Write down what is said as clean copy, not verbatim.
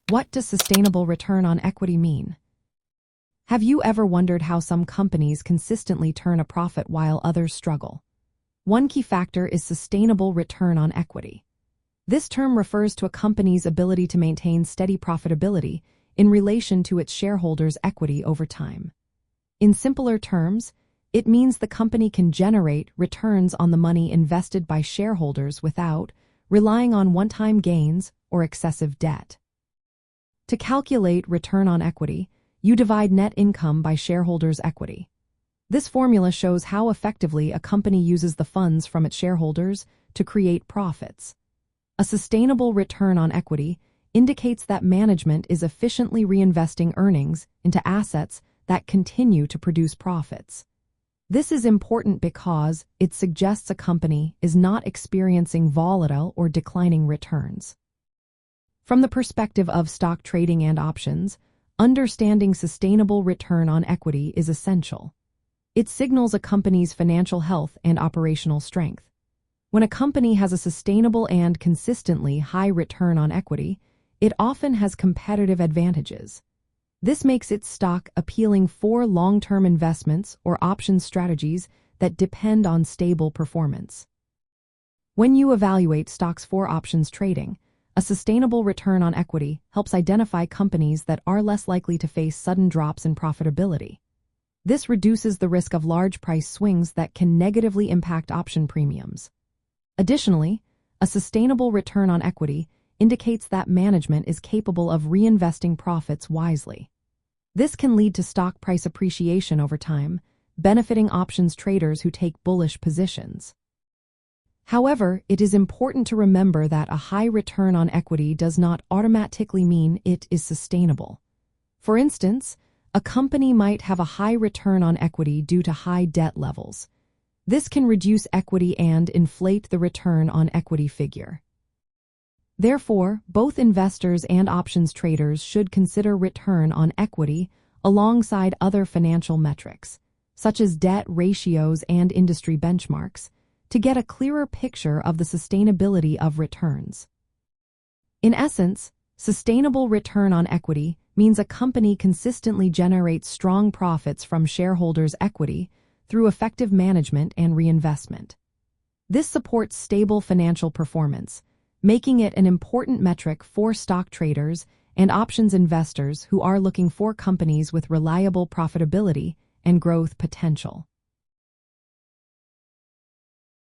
What does sustainable return on equity mean? Have you ever wondered how some companies consistently turn a profit while others struggle? One key factor is sustainable return on equity. This term refers to a company's ability to maintain steady profitability in relation to its shareholders' equity over time. In simpler terms, it means the company can generate returns on the money invested by shareholders without relying on one-time gains or excessive debt. To calculate return on equity, you divide net income by shareholders' equity. This formula shows how effectively a company uses the funds from its shareholders to create profits. A sustainable return on equity indicates that management is efficiently reinvesting earnings into assets that continue to produce profits. This is important because it suggests a company is not experiencing volatile or declining returns. From the perspective of stock trading and options, understanding sustainable return on equity is essential. It signals a company's financial health and operational strength. When a company has a sustainable and consistently high return on equity, it often has competitive advantages. This makes its stock appealing for long-term investments or option strategies that depend on stable performance. When you evaluate stocks for options trading, a sustainable return on equity helps identify companies that are less likely to face sudden drops in profitability. This reduces the risk of large price swings that can negatively impact option premiums. Additionally, a sustainable return on equity indicates that management is capable of reinvesting profits wisely. This can lead to stock price appreciation over time, benefiting options traders who take bullish positions. However, it is important to remember that a high return on equity does not automatically mean it is sustainable. For instance, a company might have a high return on equity due to high debt levels. This can reduce equity and inflate the return on equity figure. Therefore, both investors and options traders should consider return on equity alongside other financial metrics, such as debt ratios and industry benchmarks, to get a clearer picture of the sustainability of returns. In essence, sustainable return on equity means a company consistently generates strong profits from shareholders' equity through effective management and reinvestment. This supports stable financial performance, making it an important metric for stock traders and options investors who are looking for companies with reliable profitability and growth potential.